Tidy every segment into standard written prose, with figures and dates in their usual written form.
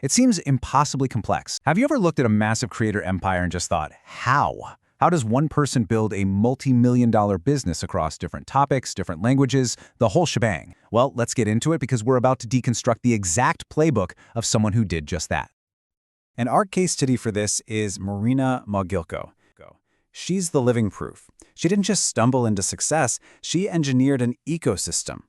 It seems impossibly complex. Have you ever looked at a massive creator empire and just thought, how? How does one person build a multi-million-dollar business across different topics, different languages, the whole shebang? Well, let's get into it because we're about to deconstruct the exact playbook of someone who did just that. And our case study for this is Marina Mogilko. She's the living proof. She didn't just stumble into success, she engineered an ecosystem.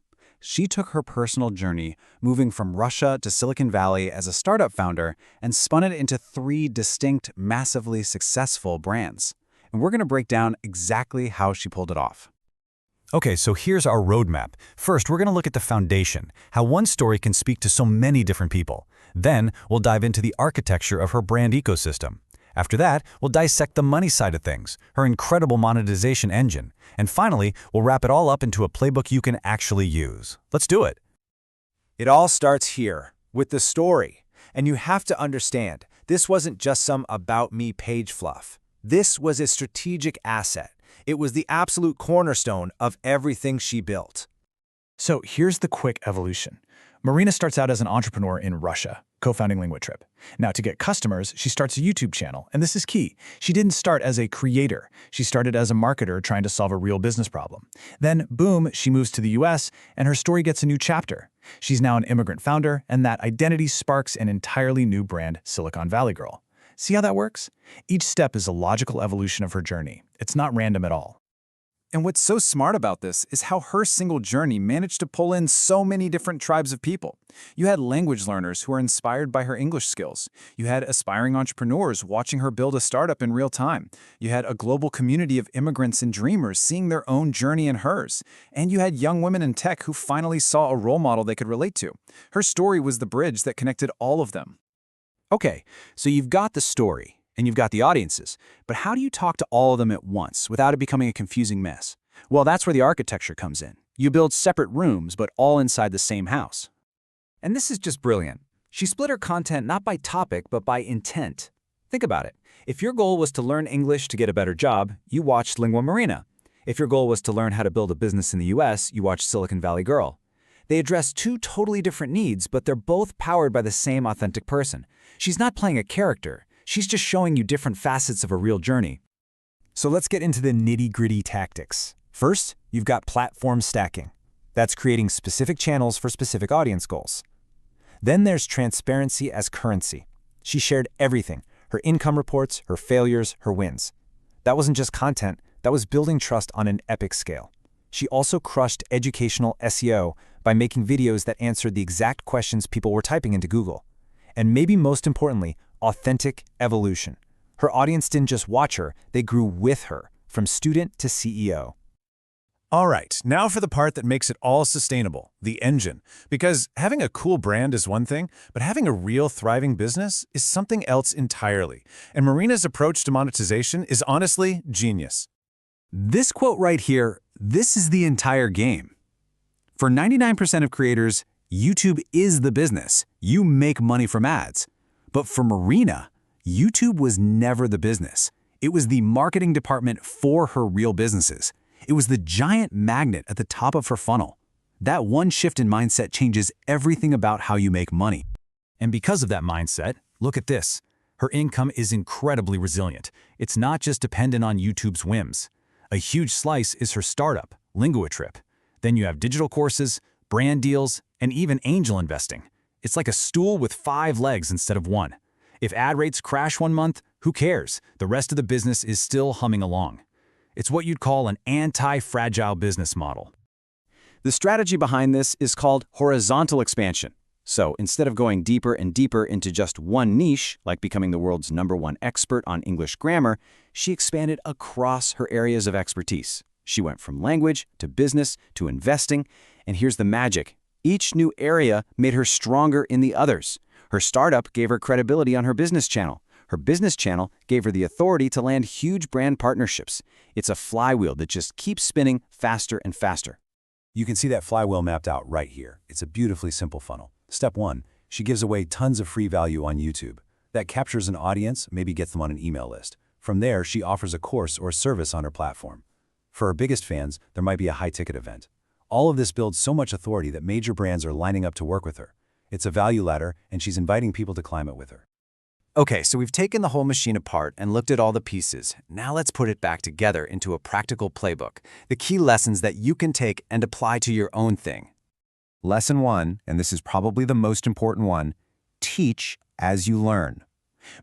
She took her personal journey, moving from Russia to Silicon Valley as a startup founder, and spun it into 3 distinct, massively successful brands. And we're going to break down exactly how she pulled it off. Okay, so here's our roadmap. First, we're going to look at the foundation, how one story can speak to so many different people. Then, we'll dive into the architecture of her brand ecosystem. After that, we'll dissect the money side of things, her incredible monetization engine. And finally, we'll wrap it all up into a playbook you can actually use. Let's do it. It all starts here, with the story. And you have to understand, this wasn't just some about-me page fluff. This was a strategic asset. It was the absolute cornerstone of everything she built. So here's the quick evolution. Marina starts out as an entrepreneur in Russia, co-founding Linguamarina. Now, to get customers, she starts a YouTube channel, and this is key. She didn't start as a creator. She started as a marketer trying to solve a real business problem. Then, boom, she moves to the US, and her story gets a new chapter. She's now an immigrant founder, and that identity sparks an entirely new brand, Silicon Valley Girl. See how that works? Each step is a logical evolution of her journey. It's not random at all. And what's so smart about this is how her single journey managed to pull in so many different tribes of people. You had language learners who were inspired by her English skills. You had aspiring entrepreneurs watching her build a startup in real time. You had a global community of immigrants and dreamers seeing their own journey in hers. And you had young women in tech who finally saw a role model they could relate to. Her story was the bridge that connected all of them. Okay, so you've got the story. And you've got the audiences, but how do you talk to all of them at once without it becoming a confusing mess? Well, that's where the architecture comes in. You build separate rooms, but all inside the same house. And this is just brilliant. She split her content not by topic, but by intent. Think about it. If your goal was to learn English to get a better job, you watched Linguamarina. If your goal was to learn how to build a business in the US, you watched Silicon Valley Girl. They address 2 totally different needs, but they're both powered by the same authentic person. She's not playing a character. She's just showing you different facets of a real journey. So let's get into the nitty-gritty tactics. First, you've got platform stacking. That's creating specific channels for specific audience goals. Then there's transparency as currency. She shared everything, her income reports, her failures, her wins. That wasn't just content, that was building trust on an epic scale. She also crushed educational SEO by making videos that answered the exact questions people were typing into Google. And maybe most importantly, authentic evolution. Her audience didn't just watch her, they grew with her, from student to CEO. All right, now for the part that makes it all sustainable, the engine. Because having a cool brand is one thing, but having a real thriving business is something else entirely. And Marina's approach to monetization is honestly genius. This quote right here, this is the entire game. For 99% of creators, YouTube is the business. You make money from ads. But for Marina, YouTube was never the business. It was the marketing department for her real businesses. It was the giant magnet at the top of her funnel. That one shift in mindset changes everything about how you make money. And because of that mindset, look at this. Her income is incredibly resilient. It's not just dependent on YouTube's whims. A huge slice is her startup, Linguamarina. Then you have digital courses, brand deals, and even angel investing. It's like a stool with 5 legs instead of 1. If ad rates crash one month, who cares? The rest of the business is still humming along. It's what you'd call an anti-fragile business model. The strategy behind this is called horizontal expansion. So instead of going deeper and deeper into just one niche, like becoming the world's #1 expert on English grammar, she expanded across her areas of expertise. She went from language to business to investing, and here's the magic. Each new area made her stronger in the others. Her startup gave her credibility on her business channel. Her business channel gave her the authority to land huge brand partnerships. It's a flywheel that just keeps spinning faster and faster. You can see that flywheel mapped out right here. It's a beautifully simple funnel. Step 1, she gives away tons of free value on YouTube. That captures an audience, maybe gets them on an email list. From there, she offers a course or service on her platform. For her biggest fans, there might be a high-ticket event. All of this builds so much authority that major brands are lining up to work with her. It's a value ladder, and she's inviting people to climb it with her. Okay, so we've taken the whole machine apart and looked at all the pieces. Now let's put it back together into a practical playbook. The key lessons that you can take and apply to your own thing. Lesson 1, and this is probably the most important one, teach as you learn.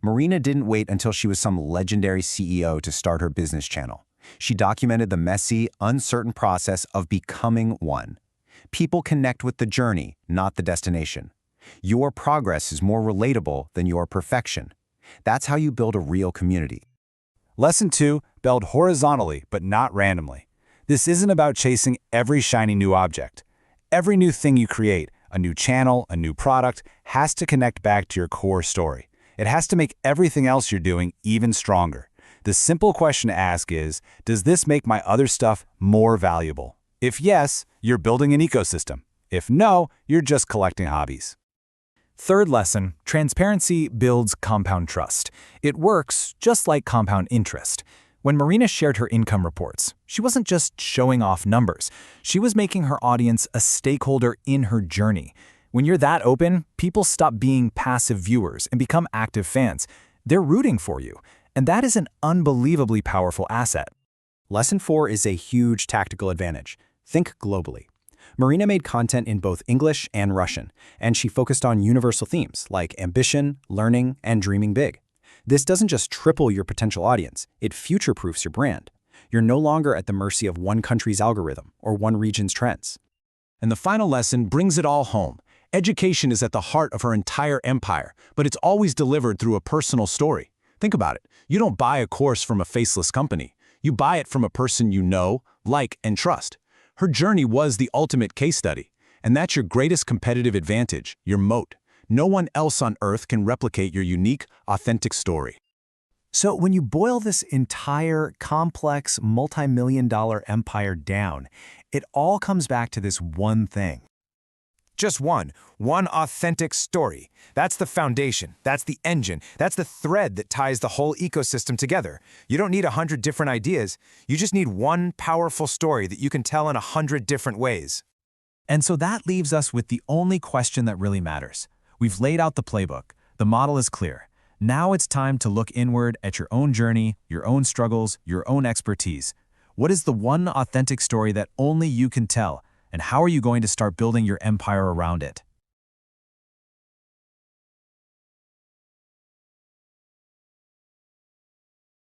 Marina didn't wait until she was some legendary CEO to start her business channel. She documented the messy, uncertain process of becoming one. People connect with the journey, not the destination. Your progress is more relatable than your perfection. That's how you build a real community. Lesson 2, build horizontally, but not randomly. This isn't about chasing every shiny new object. Every new thing you create, a new channel, a new product, has to connect back to your core story. It has to make everything else you're doing even stronger. The simple question to ask is, does this make my other stuff more valuable? If yes, you're building an ecosystem. If no, you're just collecting hobbies. Third lesson, transparency builds compound trust. It works just like compound interest. When Marina shared her income reports, she wasn't just showing off numbers. She was making her audience a stakeholder in her journey. When you're that open, people stop being passive viewers and become active fans. They're rooting for you, and that is an unbelievably powerful asset. Lesson 4 is a huge tactical advantage. Think globally. Marina made content in both English and Russian, and she focused on universal themes like ambition, learning, and dreaming big. This doesn't just triple your potential audience, it future-proofs your brand. You're no longer at the mercy of one country's algorithm or one region's trends. And the final lesson brings it all home. Education is at the heart of her entire empire, but it's always delivered through a personal story. Think about it. You don't buy a course from a faceless company. You buy it from a person you know, like, and trust. Her journey was the ultimate case study, and that's your greatest competitive advantage, your moat. No one else on earth can replicate your unique, authentic story. So when you boil this entire complex, multi-million-dollar empire down, it all comes back to this one thing. Just one authentic story. That's the foundation, that's the engine, that's the thread that ties the whole ecosystem together. You don't need 100 different ideas, you just need one powerful story that you can tell in 100 different ways. And so that leaves us with the only question that really matters. We've laid out the playbook, the model is clear. Now it's time to look inward at your own journey, your own struggles, your own expertise. What is the one authentic story that only you can tell? And how are you going to start building your empire around it?